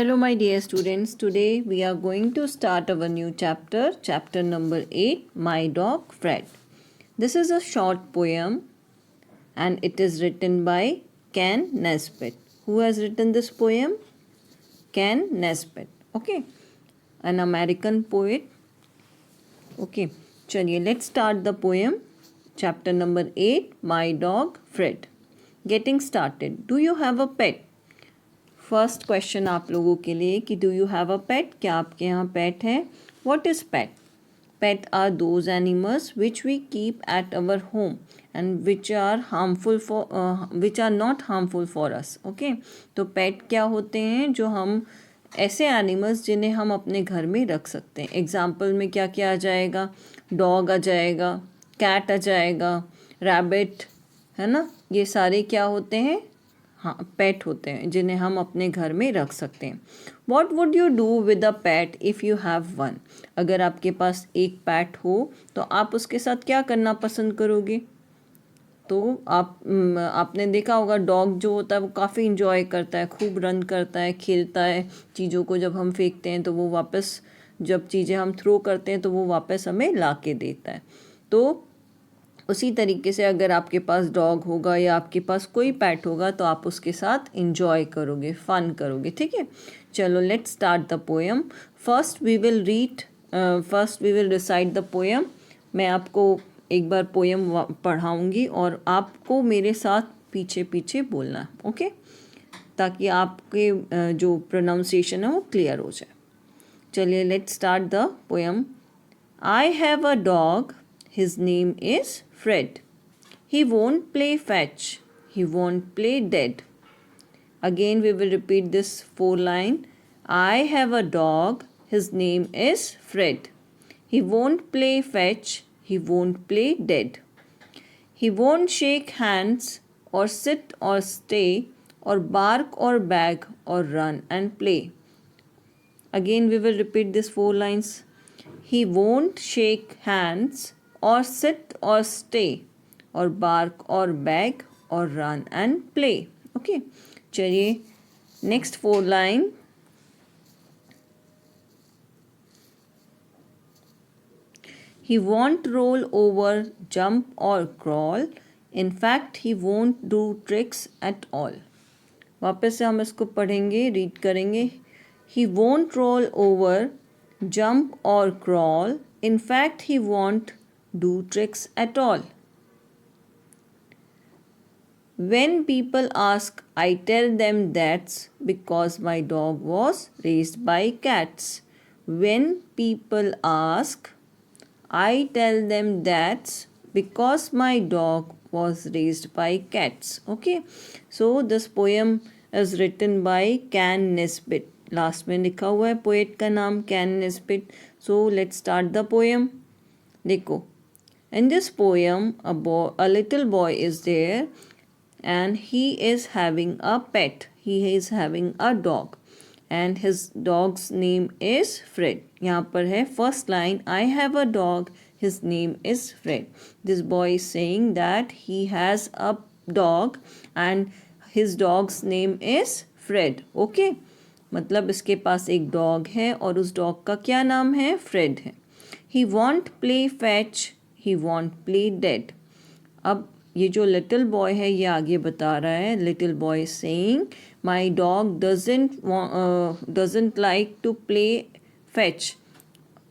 Hello my dear students, today we are going to start our new chapter, chapter number 8, My Dog Fred. This is a short poem and it is written by Ken Nesbitt. Who has written this poem? Ken Nesbitt. Okay, an American poet. Okay, chaliye let's start the poem. Chapter number 8, My Dog Fred. Getting started. Do you have a pet? First question आप लोगों के लिए कि do you have a pet, क्या आपके यहाँ pet है? What is pet? Pet are those animals which we keep at our home and which are not harmful for us. Okay, तो पेट क्या होते हैं? जो हम ऐसे एनिमल्स जिन्हें हम अपने घर में रख सकते हैं. एग्जाम्पल में क्या क्या आ जाएगा? डॉग आ जाएगा, कैट आ जाएगा, रैबिट, है ना. ये सारे क्या होते हैं? हाँ, पेट होते हैं जिन्हें हम अपने घर में रख सकते हैं. What would you do with a pet if you have one? अगर आपके पास एक पेट हो तो आप उसके साथ क्या करना पसंद करोगे? तो आपने देखा होगा डॉग जो होता है वो काफ़ी इंजॉय करता है, खूब रन करता है, खेलता है. चीज़ों को जब हम फेंकते हैं तो वो वापस, जब चीज़ें हम थ्रो करते हैं तो वो वापस हमें ला के देता है. तो उसी तरीके से अगर आपके पास डॉग होगा या आपके पास कोई पेट होगा तो आप उसके साथ इंजॉय करोगे, फन करोगे. ठीक है, चलो let's start the poem. First we will recite the poem. मैं आपको एक बार पोएम पढ़ाऊंगी और आपको मेरे साथ पीछे पीछे बोलना. ओके, ताकि आपके जो प्रोनाउंसिएशन है वो क्लियर हो जाए. चलिए let's start the poem. I have a dog, his name is Fred. He won't play fetch. He won't play dead. Again we will repeat this 4 line. I have a dog. His name is Fred. He won't play fetch. He won't play dead. He won't shake hands or sit or stay or bark or beg or run and play. Again we will repeat this 4 lines. He won't shake hands or sit or stay or bark or beg or run and play. Okay, चलिए next 4 line. He won't roll over, jump or crawl. In fact, he won't do tricks at all. वापस से हम इसको पढ़ेंगे, read करेंगे. He won't roll over, jump or crawl. In fact, he won't do tricks at all. When people ask, I tell them that's because my dog was raised by cats. When people ask, I tell them that's because my dog was raised by cats. Okay, so this poem is written by Ken Nesbitt. Last में लिखा हुआ है poet का नाम can Nesbitt. So let's start the poem. देखो, in this poem a little boy is there and he is having a pet. He is having a dog and his dog's name is Fred. यहाँ पर है first line, I have a dog, his name is Fred. This boy is saying that he has a dog and his dog's name is Fred. Okay, मतलब इसके पास एक dog है और उस dog का क्या नाम है? फ्रेड है. He won't play fetch. He won't play dead. अब ये जो लिटिल बॉय है ये आगे बता रहा है. Little boy saying my dog doesn't like to play fetch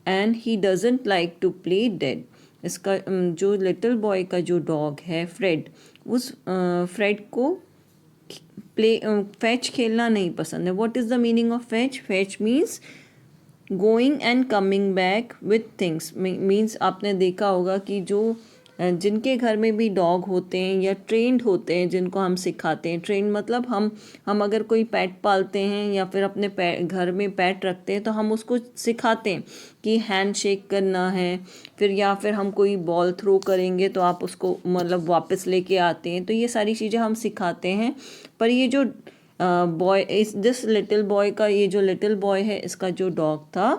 and he doesn't like to play dead. इसका जो लिटिल बॉय का जो डॉग है फ्रेड, उस फ्रेड को फैच खेलना नहीं पसंद है. What is the meaning of fetch? Fetch means going and coming back with things. Means आपने देखा होगा कि जो जिनके घर में भी डॉग होते हैं या ट्रेंड होते हैं जिनको हम सिखाते हैं. ट्रेंड मतलब हम अगर कोई पेट पालते हैं या फिर अपने घर में पेट रखते हैं तो हम उसको सिखाते हैं कि हैंड शेक करना है. फिर या फिर हम कोई बॉल थ्रो करेंगे तो आप उसको मतलब वापस लेके आते हैं. तो ये सारी चीज़ें हम सिखाते हैं. पर ये जो बॉय, दिस लिटिल बॉय का, ये जो लिटिल बॉय है इसका जो डॉग था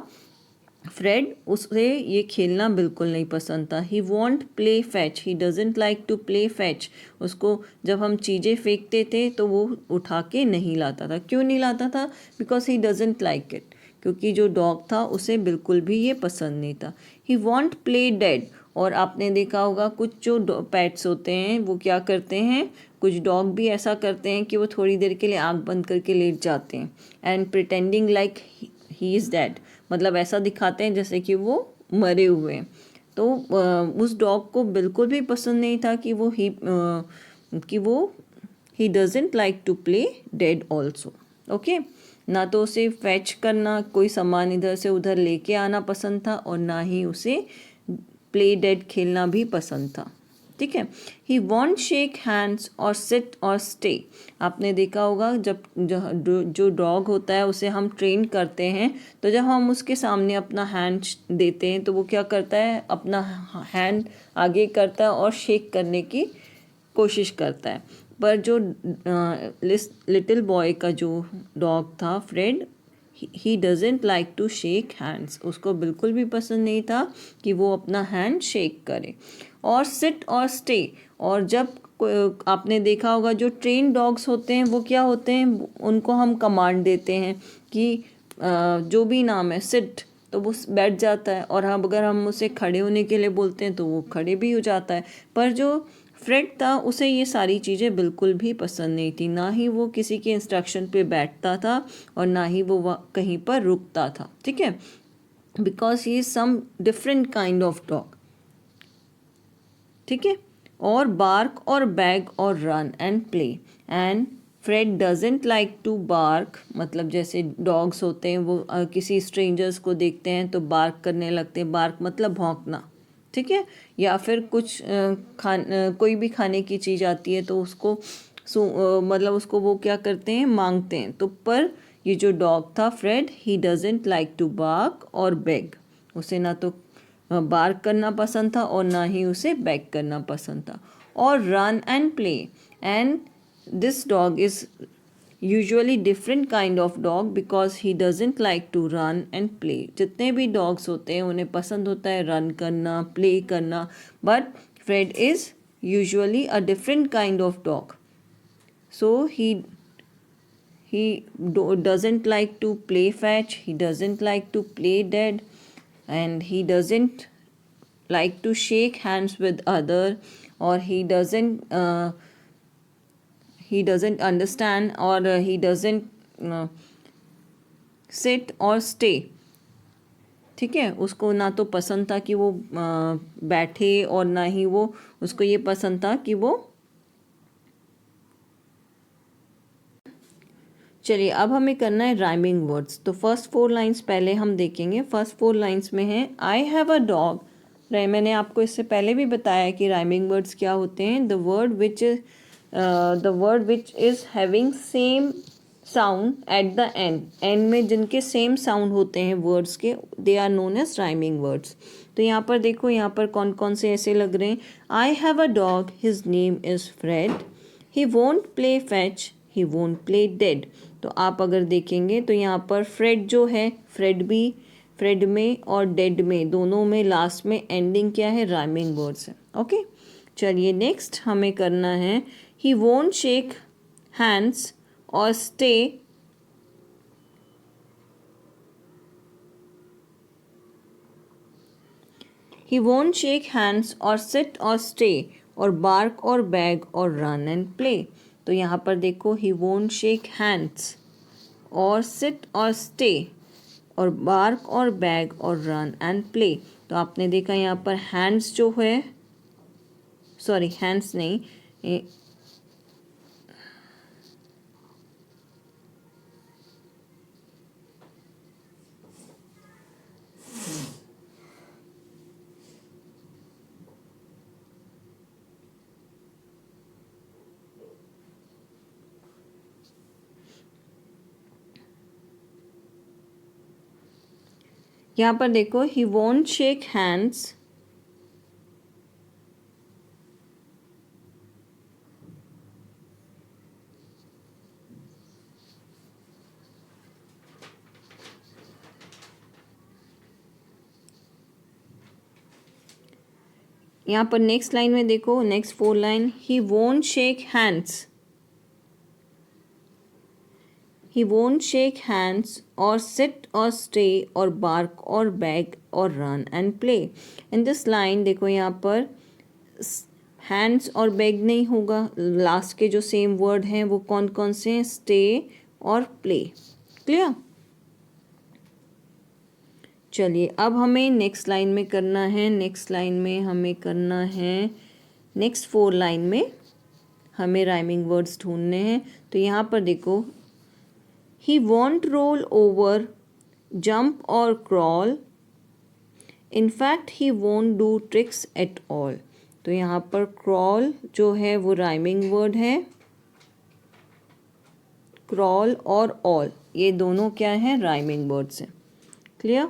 फ्रेड, उसे ये खेलना बिल्कुल नहीं पसंद था. He won't play fetch, he doesn't like to play fetch. उसको जब हम चीज़ें फेंकते थे तो वो उठा के नहीं लाता था. क्यों नहीं लाता था? Because he doesn't like it, क्योंकि जो डॉग था उसे बिल्कुल भी ये पसंद नहीं था. He won't play dead. और आपने देखा होगा कुछ जो पेट्स होते हैं वो क्या करते हैं, कुछ डॉग भी ऐसा करते हैं कि वो थोड़ी देर के लिए आंख बंद करके लेट जाते हैं and pretending like he is dead. मतलब ऐसा दिखाते हैं जैसे कि वो मरे हुए हैं. तो उस डॉग को बिल्कुल भी पसंद नहीं था कि वो he doesn't like to play dead also. Okay. ना तो उसे फैच करना, कोई सामान इधर से उधर लेके आना पसंद था, और ना ही उसे प्ले डेड खेलना भी पसंद था. ठीक है. ही वॉन्ट शेक हैंड्स और सिट और स्टे. आपने देखा होगा जब जो डॉग होता है उसे हम ट्रेन करते हैं, तो जब हम उसके सामने अपना हैंड देते हैं तो वो क्या करता है, अपना हैंड आगे करता है और शेक करने की कोशिश करता है. पर जो लिटिल बॉय का जो डॉग था Fred, he doesn't like to shake hands. उसको बिल्कुल भी पसंद नहीं था कि वो अपना हैंड शेक करे. और सिट और स्टे. और जब आपने देखा होगा जो ट्रेन डॉग्स होते हैं वो क्या होते हैं, उनको हम कमांड देते हैं कि जो भी नाम है सिट, तो वो बैठ जाता है. और हम अगर हम उसे खड़े होने के लिए बोलते हैं तो वो खड़े भी हो जाता है. पर जो फ्रेड था उसे ये सारी चीज़ें बिल्कुल भी पसंद नहीं थी. ना ही वो किसी के इंस्ट्रक्शन पे बैठता था और ना ही वो कहीं पर रुकता था. ठीक है. Because he is some different kind of dog. ठीक है. और बार्क और बैग और run and play. And Fred doesn't like to bark. मतलब जैसे डॉग्स होते हैं वो किसी स्ट्रेंजर्स को देखते हैं तो बार्क करने लगते हैं. बार्क मतलब भौंकना. ठीक है. या फिर कुछ कोई भी खाने की चीज़ आती है तो उसको मतलब उसको वो क्या करते हैं, मांगते हैं. तो पर ये जो डॉग था Fred, he doesn't like to bark और बेग. उसे ना तो बार्क करना पसंद था और ना ही उसे बैक करना पसंद था. और run and play. And this dog is usually different kind of dog because he doesn't like to run and play. जितने भी डॉग्स होते हैं उन्हें पसंद होता है रन करना, प्ले करना, but Fred is usually a different kind of dog. So he doesn't like to play fetch, he doesn't like to play dead, and he doesn't like to shake hands with other, or he doesn't understand, or he doesn't sit or stay. ठीक है. उसको ना तो पसंद था कि वो बैठे और ना ही वो उसको ये पसंद था कि वो. चलिए अब हमें करना है राइमिंग वर्ड्स. तो फर्स्ट 4 लाइंस पहले हम देखेंगे. फर्स्ट 4 लाइंस में है आई हैव अ डॉग. मैंने आपको इससे पहले भी बताया कि राइमिंग वर्ड्स क्या होते हैं. The word which is having same sound at the end. End में जिनके सेम साउंड होते हैं वर्ड्स के, they are known as rhyming words. तो यहाँ पर देखो, यहाँ पर कौन कौन से ऐसे लग रहे हैं. I have a dog, his name is Fred. He won't play fetch, he won't play dead. तो आप अगर देखेंगे तो यहाँ पर फ्रेड जो है, फ्रेड में और डेड में दोनों में लास्ट में एंडिंग क्या है, राइमिंग वर्ड्स है. ओके. चलिए नेक्स्ट हमें करना है ही वोंट शेक हैंड्स और stay. He won't shake hands और सिट और स्टे और बार्क और बैग और रन एंड प्ले. तो यहाँ पर देखो ही वोंट शेक हैंड्स और सिट और स्टे और बार्क और बैग और रन एंड प्ले. तो आपने देखा यहाँ पर हैंड्स जो है, सॉरी हैंड्स नहीं, यहाँ पर देखो ही वोंट शेक हैंड्स यहाँ पर नेक्स्ट लाइन में देखो, next 4 line, he won't shake hands, he won't shake hands or sit or stay or bark or beg or run and play. In this line देखो यहाँ पर hands और beg नहीं होगा, लास्ट के जो सेम वर्ड हैं वो कौन कौन से हैं, stay और play. क्लियर? चलिए अब हमें नेक्स्ट लाइन में करना है, नेक्स्ट लाइन में हमें करना है, नेक्स्ट 4 लाइन में हमें राइमिंग वर्ड्स ढूंढने हैं. तो यहाँ पर देखो, he won't roll over, jump or crawl. In fact, he won't do tricks at all. तो यहाँ पर crawl जो है वो राइमिंग वर्ड है. crawl और all ये दोनों क्या हैं, राइमिंग वर्ड्स हैं. क्लियर?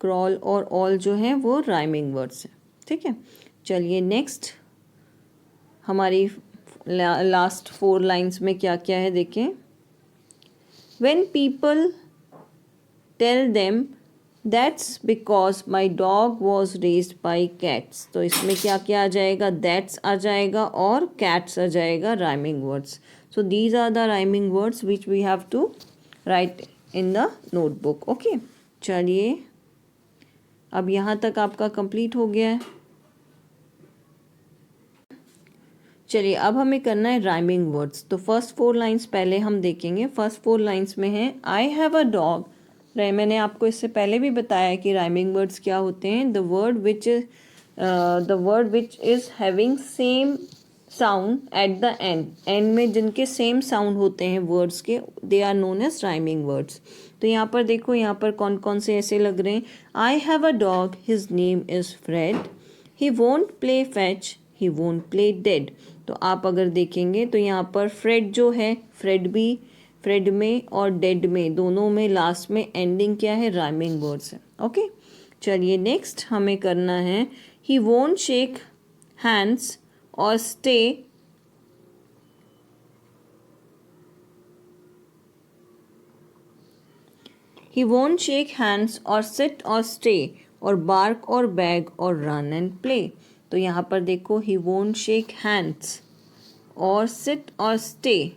crawl और all जो है वो राइमिंग वर्ड्स हैं. ठीक है, चलिए नेक्स्ट हमारी लास्ट 4 लाइन्स में क्या क्या है देखें. When people tell them that's because my dog was raised by cats. तो इसमें क्या क्या आ जाएगा, that's आ जाएगा और cats आ जाएगा, rhyming words. So these are the rhyming words which we have to write in the notebook. Okay, चलिए अब यहाँ तक आपका कंप्लीट हो गया है. चलिए अब हमें करना है राइमिंग वर्ड्स. तो फर्स्ट 4 लाइंस पहले हम देखेंगे. फर्स्ट 4 लाइंस में है आई हैव अ डॉग. मैंने आपको इससे पहले भी बताया कि राइमिंग वर्ड्स क्या होते हैं. The word which is having same sound at the end. End में जिनके सेम साउंड होते हैं वर्ड्स के, they are known as rhyming words. तो यहाँ पर देखो, यहाँ पर कौन कौन से ऐसे लग रहे हैं. I have a dog, his name is Fred. He won't play fetch, he won't play dead. तो आप अगर देखेंगे तो यहाँ पर फ्रेड जो है, फ्रेड में और डेड में दोनों में लास्ट में एंडिंग क्या है, राइमिंग वर्ड्स है. ओके, चलिए नेक्स्ट हमें करना है ही वोंट शेक हैंड्स और stay. He won't shake hands और सिट और स्टे और बार्क और बैग और रन एंड प्ले. तो यहाँ पर देखो, ही वोंट शेक हैंड्स और सिट और स्टे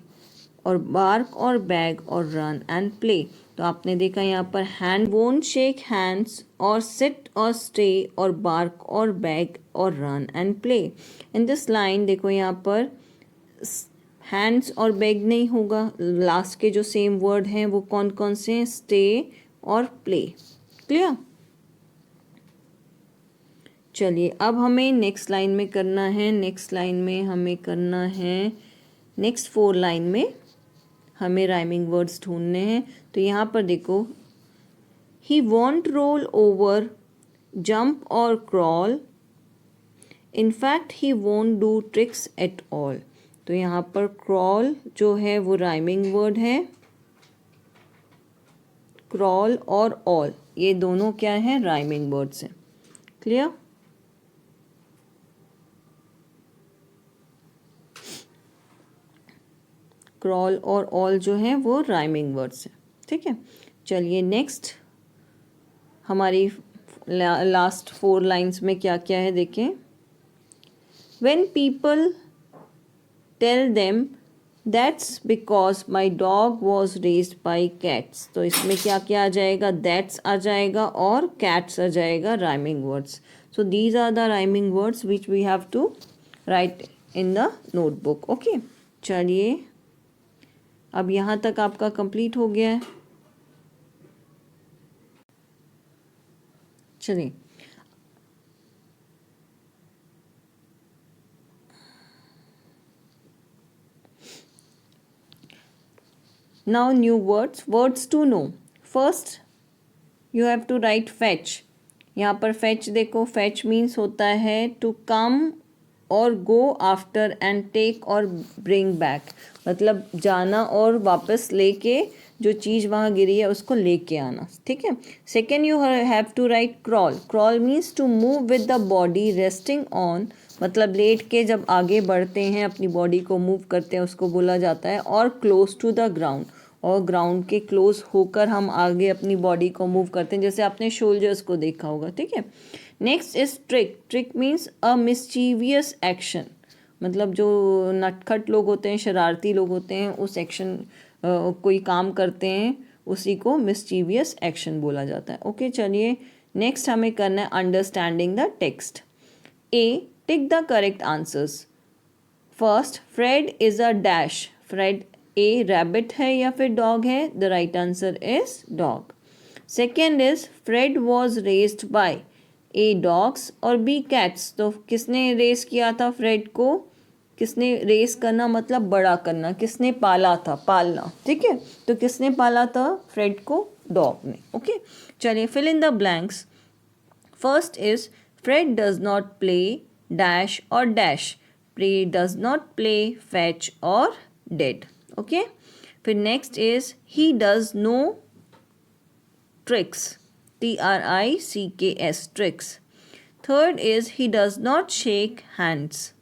और बार्क और बैग और रन एंड प्ले. तो आपने देखा यहाँ पर हैंड वोंट शेक हैंड्स और सिट और स्टे और बार्क और बैग और run and play. In this line देखो, यहाँ पर हैंड्स और बैग नहीं होगा, लास्ट के जो सेम वर्ड हैं वो कौन कौन से हैं, स्टे और प्ले. क्लियर? चलिए अब हमें नेक्स्ट लाइन में करना है, नेक्स्ट लाइन में हमें करना है, नेक्स्ट 4 लाइन में हमें राइमिंग वर्ड्स ढूंढने हैं. तो यहाँ पर देखो, ही वॉन्ट रोल ओवर, जंप और crawl. In fact he won't do tricks at all. तो यहाँ पर क्रॉल जो है वो राइमिंग वर्ड है. क्रॉल और ऑल ये दोनों क्या हैं, राइमिंग वर्ड्स हैं. क्लियर? क्रॉल और ऑल जो है वो राइमिंग वर्ड्स हैं. ठीक है, चलिए नेक्स्ट हमारी लास्ट 4 लाइन्स में क्या क्या है देखें. When people tell them that's because my dog was raised by cats. तो इसमें क्या क्या आ जाएगा, that's आ जाएगा और cats आ जाएगा, rhyming words. So these are the rhyming words which we have to write in the notebook. Okay, चलिए अब यहाँ तक आपका कंप्लीट हो गया है. चलिए now new words to know. First you have to write fetch. यहाँ पर fetch देखो, fetch means होता है to come और go after and take और bring back. मतलब जाना और वापस लेके जो चीज़ वहाँ गिरी है उसको लेके आना. ठीक है. Second you have to write crawl. crawl means to move with the body resting on. मतलब लेट के जब आगे बढ़ते हैं अपनी बॉडी को मूव करते हैं उसको बोला जाता है. और क्लोज टू द ग्राउंड, और ग्राउंड के क्लोज होकर हम आगे अपनी बॉडी को मूव करते हैं, जैसे आपने शोल्जर्स को देखा होगा, ठीक है। Next is trick. Trick means a mischievous action, मतलब जो नटखट लोग होते हैं, शरारती लोग होते हैं, उस एक्शन कोई काम करते हैं उसी को मिस्चीवियस एक्शन बोला जाता है। ओके, चलिए नेक्स्ट हमें करना है understanding the text. A, tick the correct answers. First, Fred is a dash. Fred a rabbit है या फिर डॉग है? The right answer is dog. Second is Fred was raised by a dogs और B cats. तो किसने race किया था Fred को? किसने रेस करना मतलब बड़ा करना, किसने पाला था? पालना, ठीक है। तो किसने पाला था फ्रेड को? डॉग ने। ओके, चलिए fill in the blanks. First is Fred does not play dash और dash. Play does not play fetch और डेड। ओके, फिर next is he does no tricks. TRICKS, tricks. Third is he does not shake hands.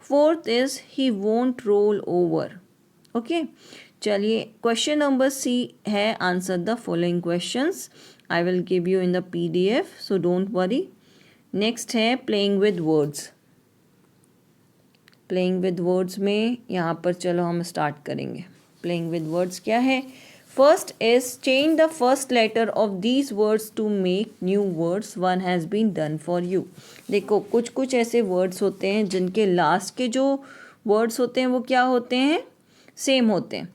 Fourth is he won't roll over. Okay, चलिए question number C है answer the following questions. I will give you in the PDF, so don't worry. Next है playing with words. Playing with words में यहाँ पर चलो हम start करेंगे। Playing with words क्या है? First is change the first letter of these words to make new words, one has been done for you. देखो कुछ कुछ ऐसे वर्ड्स होते हैं जिनके लास्ट के जो वर्ड्स होते हैं वो क्या होते हैं? सेम होते हैं,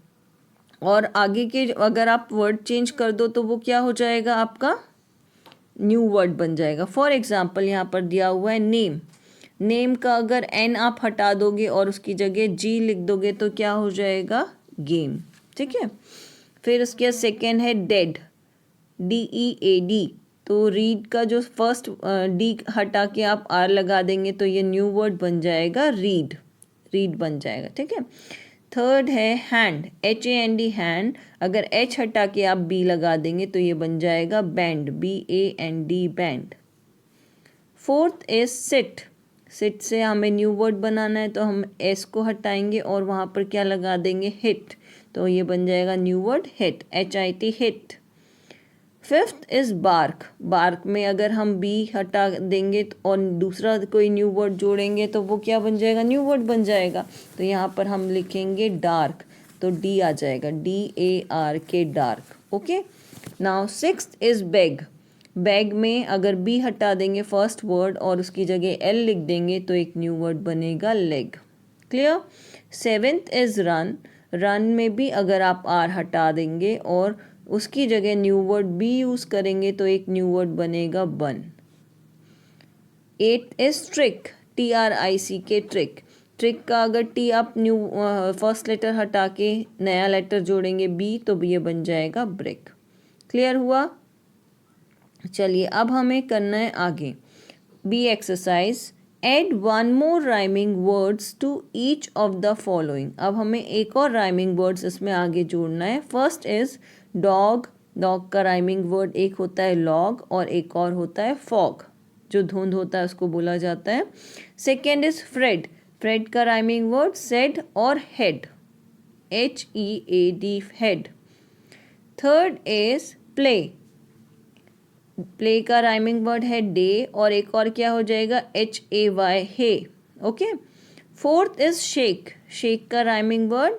और आगे के अगर आप वर्ड चेंज कर दो तो वो क्या हो जाएगा? आपका न्यू वर्ड बन जाएगा। फॉर एग्जाम्पल यहाँ पर दिया हुआ है नेम। नेम का अगर N आप हटा दोगे और उसकी जगह G लिख दोगे तो क्या हो जाएगा? गेम, ठीक है। फिर उसके सेकेंड है डेड, DEAD। तो रीड का जो फर्स्ट डी हटा के आप R लगा देंगे तो ये न्यू वर्ड बन जाएगा रीड। रीड बन जाएगा, ठीक है। थर्ड है हैंड, HAND, हैंड। अगर H हटा के आप B लगा देंगे तो ये बन जाएगा band, BAND, band. Fourth is sit. Sit से हमें न्यू वर्ड बनाना है तो हम S को हटाएंगे और वहाँ पर क्या लगा देंगे? हिट। तो ये बन जाएगा new word hit, HIT, hit. Fifth is bark. Bark में अगर हम B हटा देंगे और दूसरा कोई न्यू वर्ड जोड़ेंगे तो वो क्या बन जाएगा? न्यू वर्ड बन जाएगा। तो यहाँ पर हम लिखेंगे डार्क, तो D आ जाएगा, DARK, dark. Okay, now sixth is bag. Bag में अगर B हटा देंगे फर्स्ट वर्ड और उसकी जगह L लिख देंगे तो एक न्यू वर्ड बनेगा leg. Clear? Seventh is run. Run में भी अगर आप R हटा देंगे और उसकी जगह न्यू वर्ड B यूज़ करेंगे तो एक न्यू वर्ड बनेगा bun. Eight is trick, TRICK, trick. Trick का अगर T आप न्यू फर्स्ट लेटर हटा के नया लेटर जोड़ेंगे B तो ये बन जाएगा ब्रिक। क्लियर हुआ? चलिए अब हमें करना है आगे B exercise. Add one more rhyming words to each of the following. अब हमें एक और राइमिंग वर्ड्स इसमें आगे जोड़ना है। First is dog. डॉग का राइमिंग वर्ड एक होता है लॉग और एक और होता है फॉग, जो धुंध होता है उसको बोला जाता है। Second is Fred. फ्रेड का राइमिंग वर्ड सेड और head, HEAD, head. Third is play. Play का राइमिंग वर्ड है डे और एक और क्या हो जाएगा? HAY, hay. Okay. Fourth is shake. Shake का rhyming word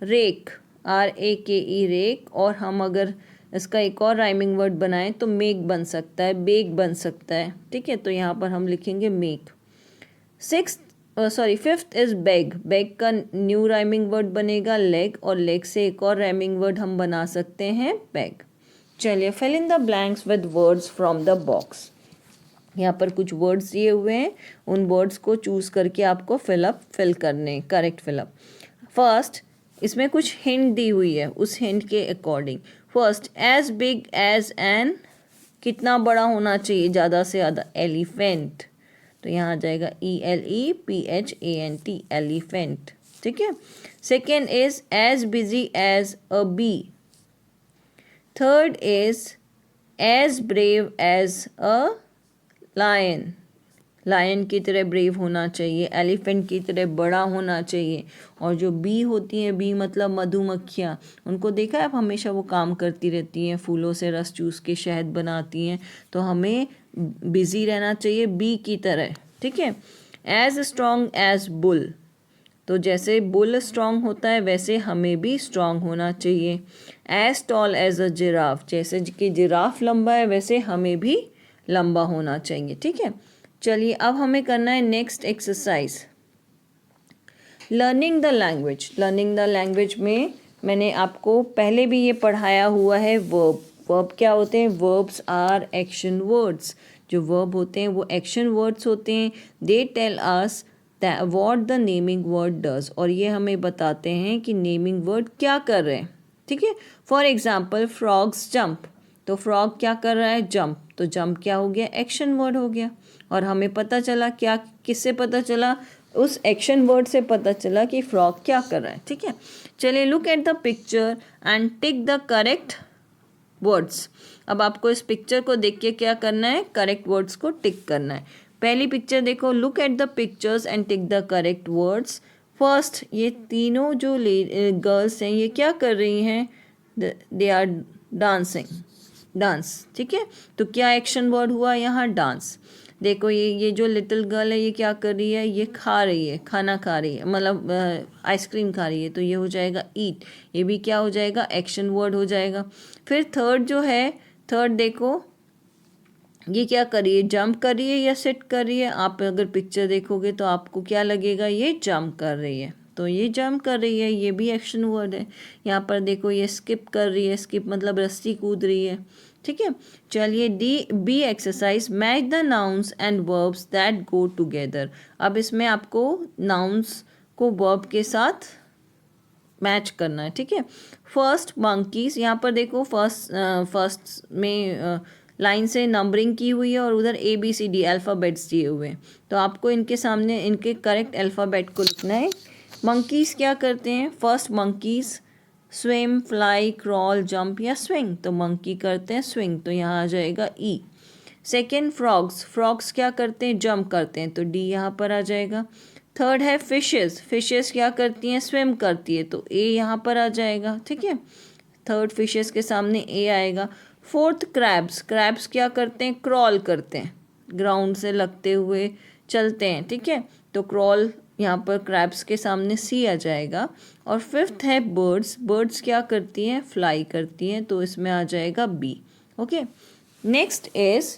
rake, RAKE, rake. और हम अगर इसका एक और राइमिंग वर्ड बनाएं तो मेक बन सकता है, बेक बन सकता है, ठीक है। तो यहाँ पर हम लिखेंगे make. Fifth is bag. Bag का न्यू राइमिंग वर्ड बनेगा लेग और लेग से एक और राइमिंग वर्ड हम बना सकते हैं बैग। चलिए fill in the blanks with words from the box. यहाँ पर कुछ वर्ड्स दिए हुए हैं, उन वर्ड्स को चूज करके आपको फिल करने, करेक्ट फिलअप। फर्स्ट, इसमें कुछ हिंट दी हुई है, उस हिंट के according. First, as big as an, कितना बड़ा होना चाहिए? ज़्यादा से ज़्यादा। एलिफेंट, तो यहाँ आ जाएगा ELEPHANT, एलिफेंट, ठीक है। Second is as busy as a bee. Third is as brave as a lion. Lion की तरह ब्रेव होना चाहिए, एलिफेंट की तरह बड़ा होना चाहिए। और जो बी होती हैं, बी मतलब मधुमक्खियाँ, उनको देखा है आप, हमेशा वो काम करती रहती हैं, फूलों से रस चूस के शहद बनाती हैं। तो हमें बिजी रहना चाहिए बी की तरह, ठीक है। एज स्ट्रॉन्ग एज बुल, तो जैसे बुल स्ट्रांग होता है वैसे हमें भी स्ट्रांग होना चाहिए। As tall as a giraffe, जैसे कि जिराफ लंबा है वैसे हमें भी लंबा होना चाहिए, ठीक है। चलिए अब हमें करना है next exercise, learning the language. Learning the language में मैंने आपको पहले भी ये पढ़ाया हुआ है वर्ब। वर्ब क्या होते हैं? Verbs are action words. जो वर्ब होते हैं वो एक्शन वर्ड्स होते हैं। They tell us what the naming word does, और ये हमें बताते हैं कि नेमिंग वर्ड क्या कर रहे हैं, ठीक है। फॉर एग्जाम्पल फ्रॉग्स जंप, तो फ्रॉग क्या कर रहा है? जंप। तो जंप क्या हो गया? एक्शन वर्ड हो गया। और हमें पता चला क्या, किससे पता चला? उस एक्शन वर्ड से पता चला कि फ्रॉग क्या कर रहा है, ठीक है। चलिए look at the picture and tick the correct words. अब आपको इस पिक्चर को देख के क्या करना है? करेक्ट वर्ड्स को टिक करना है। पहली पिक्चर देखो, look at the pictures and tick the correct words. First, ये तीनों जो गर्ल्स हैं ये क्या कर रही हैं? दे आर डांसिंग, डांस, ठीक है। तो क्या एक्शन वर्ड हुआ यहाँ? डांस। देखो ये जो लिटिल गर्ल है ये क्या कर रही है? ये खा रही है, खाना खा रही है, मतलब आइसक्रीम खा रही है, तो ये हो जाएगा ईट। ये भी क्या हो जाएगा? एक्शन वर्ड हो जाएगा। फिर थर्ड जो है, थर्ड देखो ये क्या कर रही है? जंप कर रही है या सिट कर रही है? आप अगर पिक्चर देखोगे तो आपको क्या लगेगा? ये जंप कर रही है, तो ये जंप कर रही है, ये भी एक्शन वर्ड है। यहाँ पर देखो ये स्किप कर रही है, स्किप मतलब रस्सी कूद रही है, ठीक है। चलिए the B exercise, match the nouns and verbs that go together. अब इसमें आपको नाउन्स को वर्ब के साथ मैच करना है, ठीक है। फर्स्ट मंकीज, यहाँ पर देखो फर्स्ट में लाइन से नंबरिंग की हुई है और उधर ABCD अल्फ़ाबेट्स दिए हुए हैं, तो आपको इनके सामने इनके करेक्ट अल्फ़ाबेट को लिखना है। मंकीज़ क्या करते हैं? First monkeys swim, fly, crawl, jump या स्विंग, तो मंकी करते हैं स्विंग, तो यहाँ आ जाएगा E। सेकेंड फ्रॉग्स, फ्रॉग्स क्या करते हैं? जंप करते हैं, तो D यहाँ पर आ जाएगा। थर्ड है फिशेस, फिशेस क्या करती हैं? स्विम करती है, तो A यहाँ पर आ जाएगा, ठीक है। थर्ड फिशेस के सामने A आएगा। फोर्थ क्रैब्स, क्रैब्स क्या करते हैं? क्रॉल करते हैं, ग्राउंड से लगते हुए चलते हैं, ठीक है। तो क्रॉल यहाँ पर क्रैब्स के सामने C आ जाएगा। और फिफ्थ है बर्ड्स, बर्ड्स क्या करती हैं? फ्लाई करती हैं, तो इसमें आ जाएगा B। Okay, next is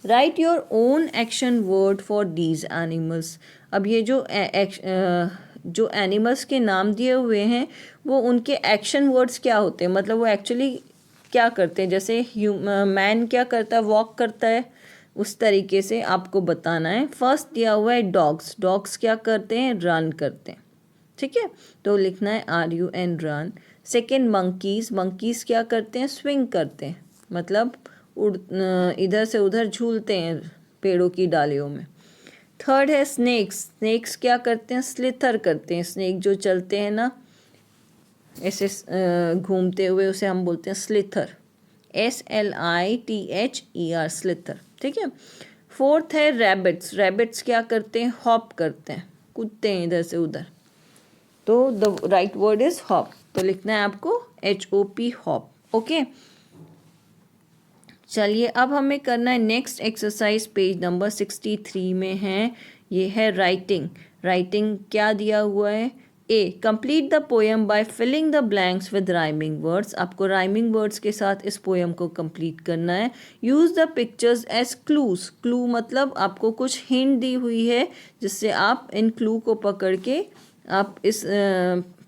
right your own action word for these animals. अब ये जो एनिमल्स के नाम दिए हुए हैं वो उनके एक्शन वर्ड्स क्या होते हैं, मतलब वो एक्चुअली क्या करते हैं। जैसे मैन क्या करता है? वॉक करता है, उस तरीके से आपको बताना है। फर्स्ट दिया हुआ है डॉग्स, डॉग्स क्या करते हैं? रन करते हैं, ठीक है। तो लिखना है RUN, run. Second monkeys, monkeys क्या करते हैं? स्विंग करते हैं, मतलब इधर से उधर झूलते हैं पेड़ों की डालियों में। थर्ड है स्नेक्स, स्नेक्स क्या करते हैं? स्लिथर करते हैं, स्नेक जो चलते हैं ना ऐसे घूमते हुए, उसे हम बोलते हैं स्लिथर, SLITHER, स्लिथर, ठीक है। फोर्थ है रैबिट्स, रैबिट्स क्या करते हैं? हॉप करते हैं, कूदते हैं इधर से उधर, तो the right word is hop, तो लिखना है आपको HOP, हॉप। ओके, चलिए अब हमें करना है नेक्स्ट एक्सरसाइज, पेज नंबर 63 में है, ये है राइटिंग। राइटिंग क्या दिया हुआ है? A, complete the poem by filling the blanks with rhyming words. आपको राइमिंग वर्ड्स के साथ इस पोएम को कंप्लीट करना है। Use the pictures as clues, clue मतलब आपको कुछ हिंट दी हुई है जिससे आप इन क्लू को पकड़ के आप इस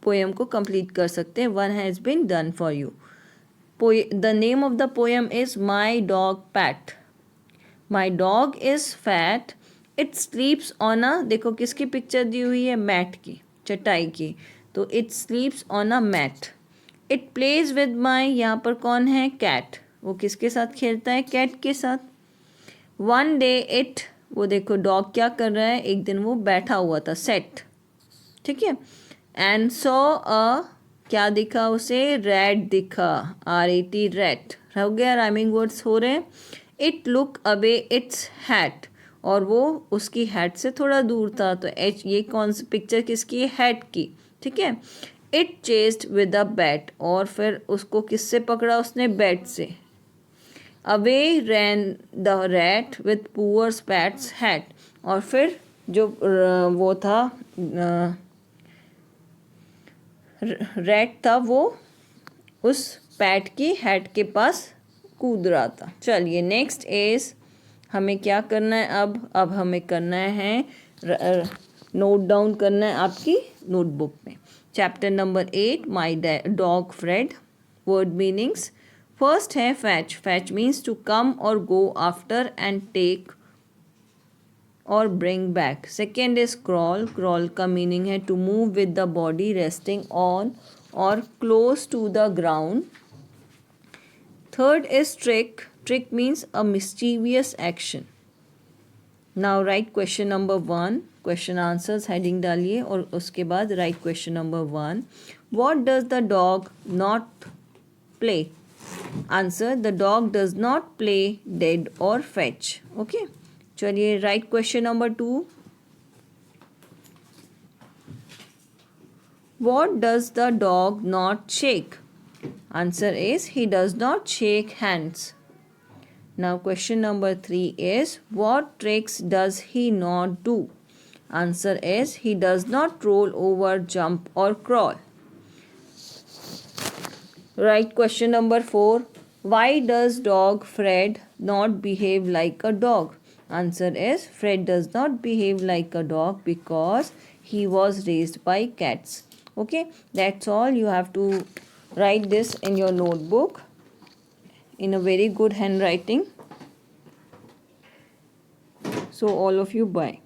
पोएम को कंप्लीट कर सकते हैं। One has been done for you. The name of the poem is My Dog Pat. My dog is fat. It sleeps on a, देखो किसकी पिक्चर दी हुई है? मैट की, चटाई की, तो it sleeps on a mat. It plays with my, यहाँ पर कौन है? कैट, वो किसके साथ खेलता है? कैट के साथ। One day it, वो देखो डॉग क्या कर रहा है? एक दिन वो बैठा हुआ था, सेट, ठीक है। And saw a, क्या दिखा उसे? रैट दिखा, RAT, रैट हो गया, राइमिंग वर्ड्स हो रहे हैं। It look away it's hat, और वो उसकी हेड से थोड़ा दूर था, तो एच, ये कौन सी पिक्चर किसकी है? हेड की, ठीक है। It chased with a bat, और फिर उसको किससे पकड़ा उसने? बैट से। Away ran the rat with poor spat's hat, और फिर जो वो था रैट था, वो उस पैट की हेड के पास कूद रहा था। चलिए नेक्स्ट इज, हमें क्या करना है अब हमें करना है नोट डाउन करना है आपकी नोटबुक में। Chapter number 8 my dog Fred. Word meanings, first है fetch. Fetch means to come और गो आफ्टर एंड टेक और bring back. Second is crawl. Crawl का मीनिंग है to move with the body resting on और close to the ground. Third is trick. Trick means a mischievous action. Now write question number 1। Question answers heading डालिए और उसके बाद write question number 1। What does the dog not play? Answer, the dog does not play dead और fetch. Okay, चलिए right question number 2। What does the dog not shake? Answer is, he does not shake hands. Now question number 3 is, what tricks does he not do? Answer is, he does not roll over, jump or crawl. Right question number 4. Why does dog Fred not behave like a dog? Answer is, Fred does not behave like a dog because he was raised by cats. Okay, that's all. You have to write this in your notebook in a very good handwriting. So all of you, bye.